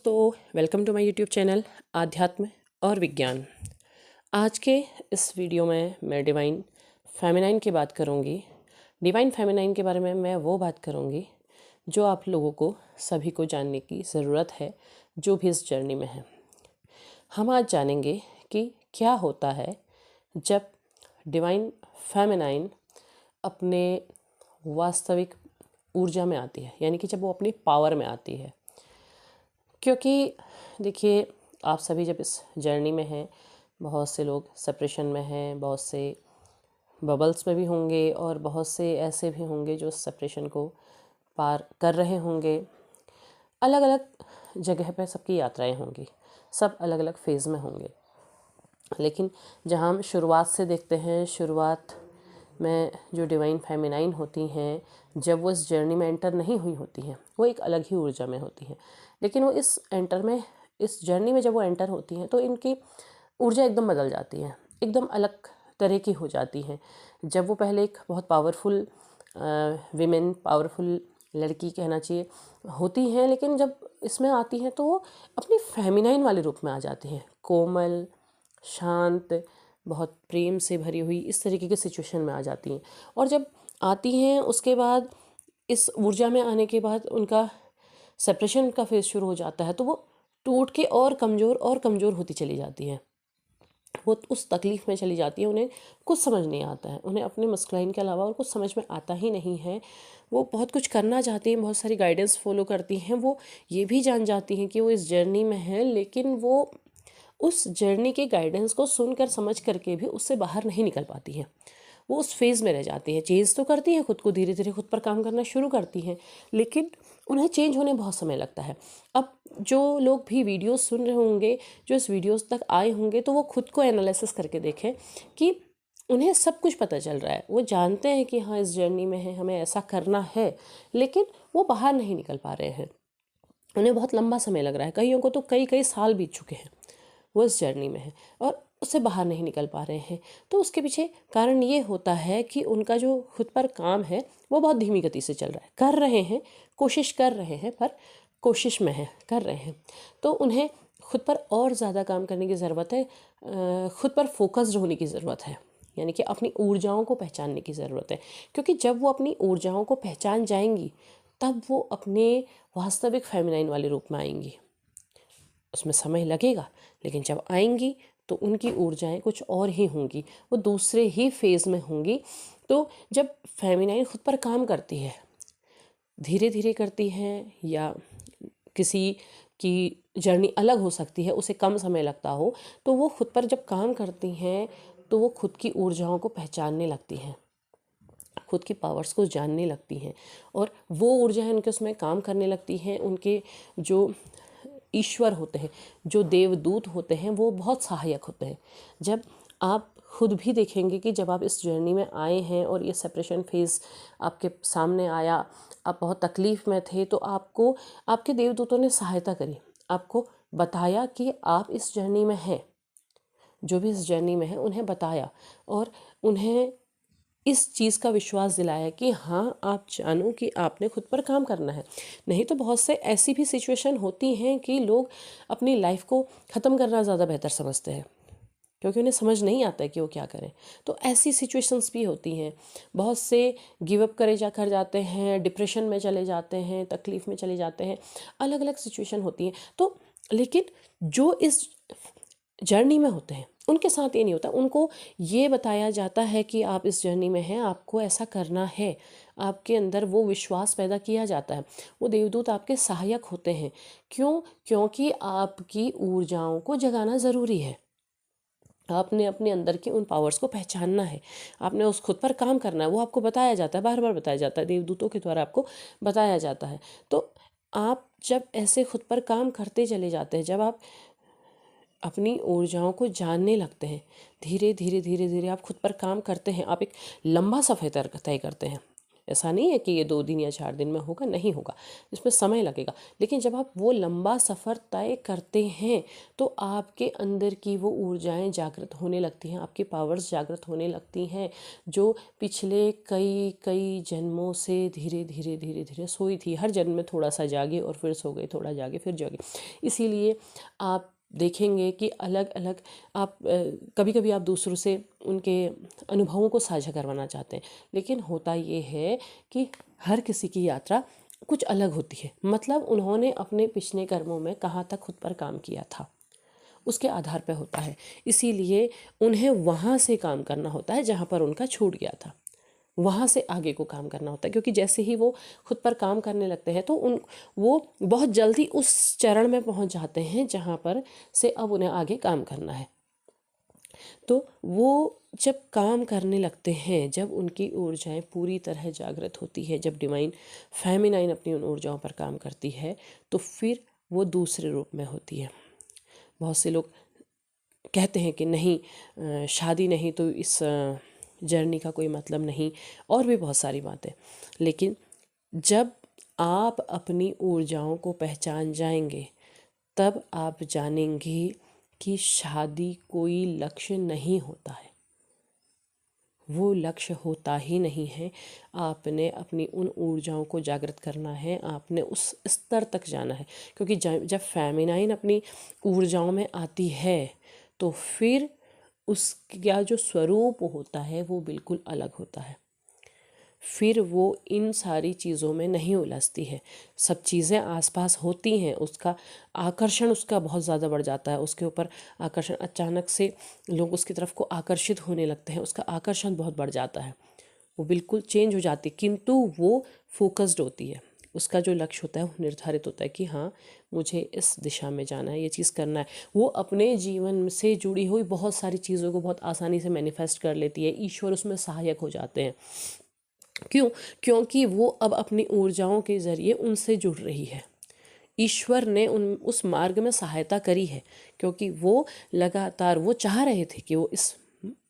दोस्तों, welcome to my YouTube channel आध्यात्म और विज्ञान। आज के इस वीडियो में मैं डिवाइन फेमिनाइन की बात करूंगी। डिवाइन फेमिनाइन के बारे में मैं वो बात करूंगी जो आप लोगों को सभी को जानने की ज़रूरत है, जो भी इस जर्नी में है। हम आज जानेंगे कि क्या होता है जब डिवाइन फेमिनाइन अपने वास्तविक ऊर्जा में आती है, यानी कि जब वो अपनी पावर में आती है। क्योंकि देखिए, आप सभी जब इस जर्नी में हैं, बहुत से लोग सेपरेशन में हैं, बहुत से बबल्स में भी होंगे और बहुत से ऐसे भी होंगे जो सेपरेशन को पार कर रहे होंगे। अलग अलग जगह पे सबकी यात्राएं होंगी, सब अलग अलग फेज़ में होंगे। लेकिन जहाँ हम शुरुआत से देखते हैं, शुरुआत में जो डिवाइन फेमिनाइन होती हैं, जब वो इस जर्नी में एंटर नहीं हुई होती हैं, वो एक अलग ही ऊर्जा में होती हैं। लेकिन वो इस जर्नी में जब वो एंटर होती हैं तो इनकी ऊर्जा एकदम बदल जाती है, एकदम अलग तरह की हो जाती हैं। जब वो पहले एक बहुत पावरफुल विमेन, पावरफुल लड़की कहना चाहिए, होती हैं, लेकिन जब इसमें आती हैं तो वो अपनी फेमिनाइन वाले रूप में आ जाती हैं। कोमल, शांत, बहुत प्रेम से भरी हुई, इस तरीके की सिचुएशन में आ जाती हैं। और जब आती हैं उसके बाद, इस ऊर्जा में आने के बाद उनका सेपरेशन का फेज़ शुरू हो जाता है, तो वो टूट के और कमज़ोर होती चली जाती हैं। वो उस तकलीफ़ में चली जाती है, उन्हें कुछ समझ नहीं आता है, उन्हें अपने मस्कुलाइन के अलावा और कुछ समझ में आता ही नहीं है। वो बहुत कुछ करना चाहती हैं, बहुत सारी गाइडेंस फॉलो करती हैं, वो ये भी जान जाती हैं कि वो इस जर्नी में हैं, लेकिन वो उस जर्नी के गाइडेंस को सुनकर समझ करके भी उससे बाहर नहीं निकल पाती हैं। वो उस फेज़ में रह जाती हैं। चेंज तो करती हैं खुद को, धीरे धीरे खुद पर काम करना शुरू करती हैं, लेकिन उन्हें चेंज होने बहुत समय लगता है। अब जो लोग भी वीडियोस सुन रहे होंगे, जो इस वीडियोस तक आए होंगे, तो वो खुद को एनालिसिस करके देखें कि उन्हें सब कुछ पता चल रहा है। वो जानते हैं कि हाँ, इस जर्नी में है, हमें ऐसा करना है, लेकिन वो बाहर नहीं निकल पा रहे हैं। उन्हें बहुत लंबा समय लग रहा है, कईयों को तो कई कई साल बीत चुके हैं, वो इस जर्नी में है और उससे बाहर नहीं निकल पा रहे हैं। तो उसके पीछे कारण ये होता है कि उनका जो खुद पर काम है वो बहुत धीमी गति से चल रहा है। कर रहे हैं, कोशिश कर रहे हैं, पर कोशिश में है, कर रहे हैं। तो उन्हें खुद पर और ज़्यादा काम करने की ज़रूरत है, खुद पर फोकस्ड होने की ज़रूरत है, यानी कि अपनी ऊर्जाओं को पहचानने की ज़रूरत है। क्योंकि जब वो अपनी ऊर्जाओं को पहचान जाएंगी, तब वो अपने वास्तविक फेमिनाइन वाले रूप में आएंगी। उसमें समय लगेगा, लेकिन जब आएंगी तो उनकी ऊर्जाएं कुछ और ही होंगी, वो दूसरे ही फेज़ में होंगी। तो जब फेमिनाइन खुद पर काम करती है, धीरे धीरे करती है, या किसी की जर्नी अलग हो सकती है, उसे कम समय लगता हो, तो वो खुद पर जब काम करती हैं तो वो खुद की ऊर्जाओं को पहचानने लगती हैं, खुद की पावर्स को जानने लगती हैं, और वो ऊर्जाएं उनके उसमें काम करने लगती हैं। उनके जो ईश्वर होते हैं, जो देवदूत होते हैं, वो बहुत सहायक होते हैं। जब आप खुद भी देखेंगे कि जब आप इस जर्नी में आए हैं और ये सेपरेशन फेज़ आपके सामने आया, आप बहुत तकलीफ़ में थे, तो आपको आपके देवदूतों ने सहायता करी, आपको बताया कि आप इस जर्नी में हैं। जो भी इस जर्नी में है उन्हें बताया और उन्हें इस चीज़ का विश्वास दिलाया कि हाँ, आप जानो कि आपने खुद पर काम करना है। नहीं तो बहुत से ऐसी भी सिचुएशन होती हैं कि लोग अपनी लाइफ को ख़त्म करना ज़्यादा बेहतर समझते हैं, क्योंकि उन्हें समझ नहीं आता है कि वो क्या करें। तो ऐसी सिचुएशंस भी होती हैं। बहुत से गिव अप करे कर जाते हैं, डिप्रेशन में चले जाते हैं, तकलीफ़ में चले जाते हैं, अलग अलग सिचुएशन होती हैं। तो लेकिन जो इस जर्नी में होते हैं, उनके साथ ये नहीं होता। उनको ये बताया जाता है कि आप इस जर्नी में हैं, आपको ऐसा करना है। आपके अंदर वो विश्वास पैदा किया जाता है। वो देवदूत आपके सहायक होते हैं। क्यों? क्योंकि आपकी ऊर्जाओं को जगाना ज़रूरी है। आपने अपने अंदर के उन पावर्स को पहचानना है, आपने उस खुद पर काम करना है। वो आपको बताया जाता है, बार बार बताया जाता है, देवदूतों के द्वारा आपको बताया जाता है। तो आप जब ऐसे खुद पर काम करते चले जाते हैं, जब आप अपनी ऊर्जाओं को जानने लगते हैं, धीरे धीरे धीरे धीरे आप खुद पर काम करते हैं, आप एक लंबा सफ़र तय करते हैं। ऐसा नहीं है कि ये 2 दिन या 4 दिन में होगा, नहीं होगा, इसमें समय लगेगा। लेकिन जब आप वो लंबा सफ़र तय करते हैं तो आपके अंदर की वो ऊर्जाएं जागृत होने लगती हैं, आपकी पावर्स जागृत होने लगती हैं, जो पिछले कई कई जन्मों से धीरे धीरे धीरे धीरे सोई थी। हर जन्म में थोड़ा सा जागे और फिर सो गए, थोड़ा जागे फिर जागे। इसीलिए आप देखेंगे कि अलग अलग आप कभी कभी आप दूसरों से उनके अनुभवों को साझा करवाना चाहते हैं, लेकिन होता ये है कि हर किसी की यात्रा कुछ अलग होती है। मतलब उन्होंने अपने पिछले कर्मों में कहाँ तक खुद पर काम किया था उसके आधार पर होता है। इसीलिए उन्हें वहाँ से काम करना होता है जहाँ पर उनका छूट गया था, वहाँ से आगे को काम करना होता है। क्योंकि जैसे ही वो खुद पर काम करने लगते हैं तो वो बहुत जल्दी उस चरण में पहुँच जाते हैं जहाँ पर से अब उन्हें आगे काम करना है। तो वो जब काम करने लगते हैं, जब उनकी ऊर्जाएं पूरी तरह जागृत होती है, जब डिवाइन फेमिनाइन अपनी उन ऊर्जाओं पर काम करती है, तो फिर वो दूसरे रूप में होती है। बहुत से लोग कहते हैं कि नहीं, शादी नहीं तो इस जर्नी का कोई मतलब नहीं, और भी बहुत सारी बातें। लेकिन जब आप अपनी ऊर्जाओं को पहचान जाएंगे तब आप जानेंगे कि शादी कोई लक्ष्य नहीं होता है, वो लक्ष्य होता ही नहीं है। आपने अपनी उन ऊर्जाओं को जागृत करना है, आपने उस स्तर तक जाना है। क्योंकि जब फेमिनाइन अपनी ऊर्जाओं में आती है तो फिर उसका जो स्वरूप होता है वो बिल्कुल अलग होता है। फिर वो इन सारी चीज़ों में नहीं उलझती है। सब चीज़ें आसपास होती हैं, उसका आकर्षण उसका बहुत ज़्यादा बढ़ जाता है, उसके ऊपर आकर्षण, अचानक से लोग उसकी तरफ को आकर्षित होने लगते हैं, उसका आकर्षण बहुत बढ़ जाता है, वो बिल्कुल चेंज हो जाती है। किंतु वो फोकस्ड होती है, उसका जो लक्ष्य होता है वो निर्धारित होता है कि हाँ मुझे इस दिशा में जाना है, ये चीज़ करना है। वो अपने जीवन से जुड़ी हुई बहुत सारी चीज़ों को बहुत आसानी से मैनिफेस्ट कर लेती है, ईश्वर उसमें सहायक हो जाते हैं। क्यों? क्योंकि वो अब अपनी ऊर्जाओं के ज़रिए उनसे जुड़ रही है। ईश्वर ने उस मार्ग में सहायता करी है, क्योंकि वो लगातार वो चाह रहे थे कि वो इस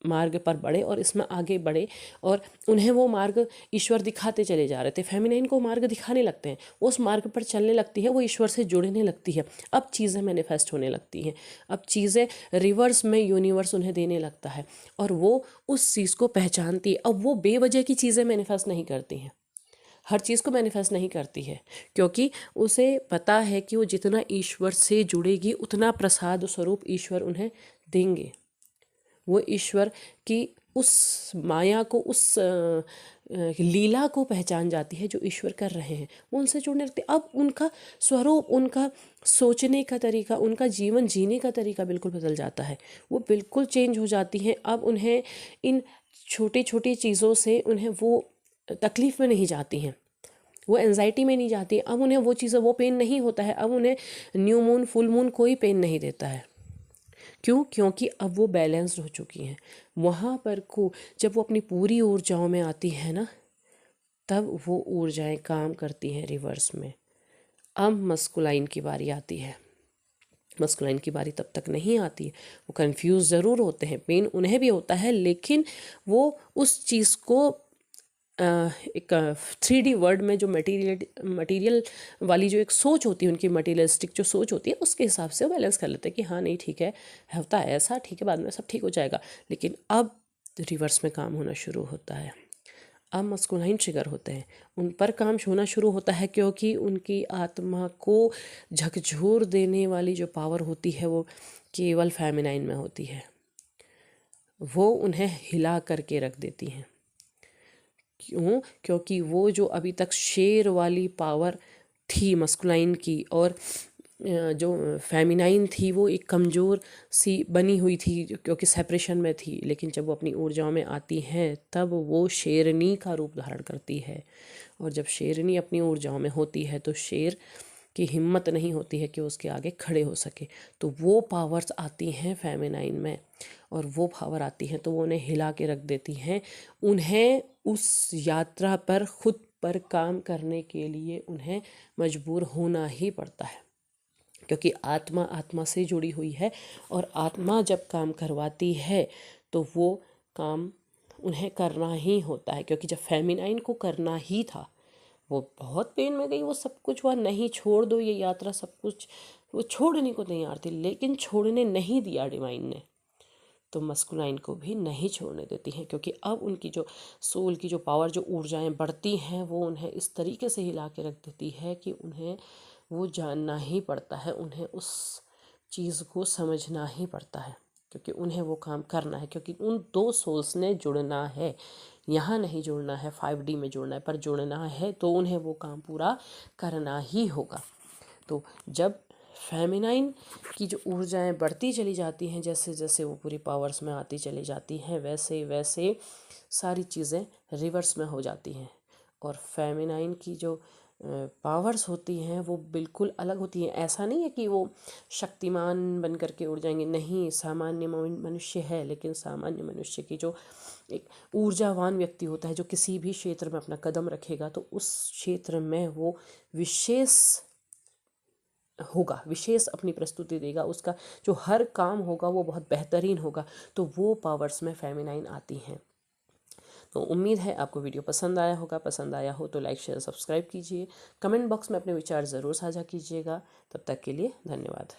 मार्ग पर बढ़े और इसमें आगे बढ़े, और उन्हें वो मार्ग ईश्वर दिखाते चले जा रहे थे। फेमिनाइन को मार्ग दिखाने लगते हैं, वो उस मार्ग पर चलने लगती है, वो ईश्वर से जुड़ने लगती है। अब चीज़ें मैनिफेस्ट होने लगती हैं, अब चीज़ें रिवर्स में यूनिवर्स उन्हें देने लगता है, और वो उस चीज़ को पहचानती है। अब वो बेवजह की चीज़ें मैनिफेस्ट नहीं करती हैं, हर चीज़ को मैनिफेस्ट नहीं करती है, क्योंकि उसे पता है कि वो जितना ईश्वर से जुड़ेगी उतना प्रसाद स्वरूप ईश्वर उन्हें देंगे। वो ईश्वर की उस माया को, उस लीला को पहचान जाती है जो ईश्वर कर रहे हैं, वो उनसे जुड़ने लगते। अब उनका स्वरूप, उनका सोचने का तरीका, उनका जीवन जीने का तरीका बिल्कुल बदल जाता है, वो बिल्कुल चेंज हो जाती हैं। अब उन्हें इन छोटी छोटी चीज़ों से उन्हें वो तकलीफ़ में नहीं जाती हैं, वो एंजाइटी में नहीं जाती। अब उन्हें वो चीज़ें, वो पेन नहीं होता है, अब उन्हें न्यू मून फुल मून कोई पेन नहीं देता है। क्यों? क्योंकि अब वो बैलेंस्ड हो चुकी हैं। वहाँ पर को जब वो अपनी पूरी ऊर्जाओं में आती है ना, तब वो ऊर्जाएं काम करती हैं रिवर्स में। अब मस्कुलाइन की बारी आती है। मस्कुलाइन की बारी तब तक नहीं आती है, वो कंफ्यूज ज़रूर होते हैं, पेन उन्हें भी होता है, लेकिन वो उस चीज़ को एक 3D वर्ड में जो मटीरियल वाली जो एक सोच होती है उनकी, मटीरियलिस्टिक जो सोच होती है, उसके हिसाब से वो बैलेंस कर लेते हैं कि हाँ नहीं ठीक है, होता है ऐसा, ठीक है, बाद में सब ठीक हो जाएगा। लेकिन अब रिवर्स में काम होना शुरू होता है, अब मस्कुलाइन ट्रिगर होते हैं, उन पर काम होना शुरू होता है, क्योंकि उनकी आत्मा को झकझोर देने वाली जो पावर होती है वो केवल फेमिनाइन में होती है, वो उन्हें हिला करके रख देती हैं। क्यों? क्योंकि वो जो अभी तक शेर वाली पावर थी मस्कुलाइन की, और जो फेमिनाइन थी वो एक कमज़ोर सी बनी हुई थी क्योंकि सेपरेशन में थी। लेकिन जब वो अपनी ऊर्जाओं में आती हैं तब वो शेरनी का रूप धारण करती है, और जब शेरनी अपनी ऊर्जाओं में होती है तो शेर की हिम्मत नहीं होती है कि उसके आगे खड़े हो सके। तो वो पावर्स आती हैं फेमिनाइन में, और वो पावर आती हैं तो वो उन्हें हिला के रख देती हैं। उन्हें उस यात्रा पर खुद पर काम करने के लिए उन्हें मजबूर होना ही पड़ता है, क्योंकि आत्मा आत्मा से जुड़ी हुई है, और आत्मा जब काम करवाती है तो वो काम उन्हें करना ही होता है, क्योंकि जब फेमिनाइन को करना ही था, वो बहुत पेन में गई, वो सब कुछ वह नहीं, छोड़ दो ये यात्रा, सब कुछ वो छोड़ने को तैयार थी, लेकिन छोड़ने नहीं दिया डिवाइन ने। तो मस्कुलाइन को भी नहीं छोड़ने देती हैं, क्योंकि अब उनकी जो सोल की जो पावर, जो ऊर्जाएं बढ़ती हैं, वो उन्हें इस तरीके से हिला के रख देती है कि उन्हें वो जानना ही पड़ता है, उन्हें उस चीज़ को समझना ही पड़ता है, क्योंकि उन्हें वो काम करना है, क्योंकि उन दो सोल्स ने जुड़ना है। यहाँ नहीं जुड़ना है, 5D में जुड़ना है, पर जुड़ना है तो उन्हें वो काम पूरा करना ही होगा। तो जब फेमिनाइन की जो ऊर्जाएं बढ़ती चली जाती हैं, जैसे जैसे वो पूरी पावर्स में आती चली जाती हैं, वैसे वैसे सारी चीज़ें रिवर्स में हो जाती हैं। और फेमिनाइन की जो पावर्स होती हैं वो बिल्कुल अलग होती हैं। ऐसा नहीं है कि वो शक्तिमान बन कर के उड़ जाएंगे, नहीं, सामान्य मनुष्य है, लेकिन सामान्य मनुष्य की जो एक ऊर्जावान व्यक्ति होता है, जो किसी भी क्षेत्र में अपना कदम रखेगा तो उस क्षेत्र में वो विशेष होगा, विशेष अपनी प्रस्तुति देगा, उसका जो हर काम होगा वो बहुत बेहतरीन होगा। तो वो पावर्स में फेमिनाइन आती हैं। तो उम्मीद है आपको वीडियो पसंद आया होगा। पसंद आया हो तो लाइक शेयर सब्सक्राइब कीजिए। कमेंट बॉक्स में अपने विचार ज़रूर साझा कीजिएगा। तब तक के लिए धन्यवाद।